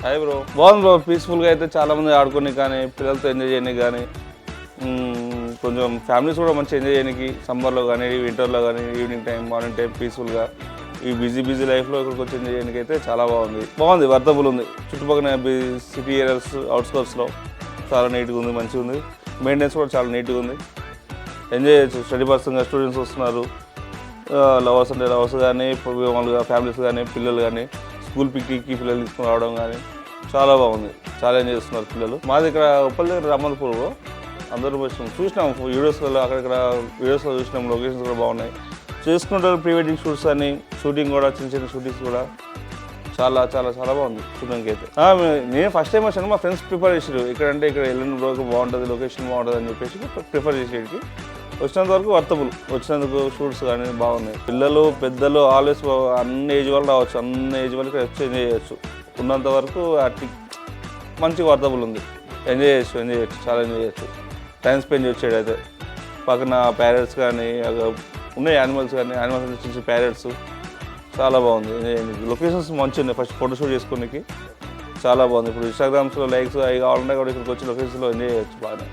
Hi bro, బాగుంది bro. పీస్ఫుల్గా అయితే చాలామంది ఆడుకొని కానీ పిల్లలతో ఎంజాయ్ చేయడానికి కానీ కొంచెం ఫ్యామిలీస్ కూడా మంచిగా ఎంజాయ్ చేయడానికి సమ్మర్లో కానీ వింటర్లో కానీ ఈవినింగ్ టైం మార్నింగ్ టైం పీస్ఫుల్గా ఈ బిజీ లైఫ్లో ఇక్కడికి వచ్చి ఎంజాయ్ చేయడానికి అయితే చాలా బాగుంది. వర్తబుల్ ఉంది. చుట్టుపక్కల సిటీ ఏరియాస్ అవుట్స్కర్ట్స్లో చాలా నీట్గా ఉంది, మంచిగా ఉంది. మెయింటెనెన్స్ కూడా చాలా నీట్గా ఉంది. ఎంజాయ్ చేయొచ్చు. స్టడీ పర్సన్గా స్టూడెంట్స్ వస్తున్నారు, లవర్స్ అంటే లవర్స్ కానీ మామూలుగా ఫ్యామిలీస్ కానీ పిల్లలు కానీ స్కూల్ పిక్నిక్కి పిల్లలు తీసుకుని రావడం కానీ చాలా బాగుంది. చాలా ఎంజాయ్ చేస్తున్నారు పిల్లలు. మాది ఇక్కడ ఉప్పల్ దగ్గర రామన్పూర్. అందరూ చూసినాం వీడియోస్లో, అక్కడక్కడ వీడియోస్లో చూసినాం. లొకేషన్స్ కూడా బాగున్నాయి. చేసుకుంటారు ప్రీ వెడ్డింగ్ షూట్స్ అని, షూటింగ్ కూడా చిన్న షూటింగ్స్ కూడా చాలా చాలా చాలా బాగుంది చూడడానికి అయితే. నేను ఫస్ట్ టైం వచ్చాను, మా ఫ్రెండ్స్ ప్రిఫర్ చేసారు. ఇక్కడ వెళ్ళిన రోజు బాగుంటుంది, లొకేషన్ బాగుంటుంది అని చెప్పేసి ప్రిఫర్ చేసేటికి వచ్చినంత వరకు వర్తబుల్. వచ్చినందుకు షూట్స్ కానీ బాగున్నాయి. పిల్లలు పెద్దలు ఆల్వేస్ అన్ని ఏజ్ వాళ్ళు రావచ్చు, అన్ని ఏజ్ వాళ్ళకి వచ్చి ఎంజాయ్ చేయొచ్చు. ఉన్నంత వరకు అట్టి మంచి వర్తబుల్ ఉంది. ఎంజాయ్ చేయొచ్చు, చాలా ఎంజాయ్ చేయొచ్చు. టైం స్పెండ్ చేయొచ్చు. అయితే పక్కన ప్యారెట్స్ కానీ ఉన్నాయి, యానిమల్స్ చిన్న ప్యారెట్స్ చాలా బాగుంది. లొకేషన్స్ మంచిగా ఉన్నాయి. ఫస్ట్ ఫోటోషూట్ చేసుకోనికి చాలా బాగుంది. ఇప్పుడు ఇన్స్టాగ్రామ్స్లో లైక్స్ అవి కావాలంటే కూడా ఇక్కడికి వచ్చి లొకేషన్స్లో ఎంజాయ్ చేయొచ్చు బాగానే.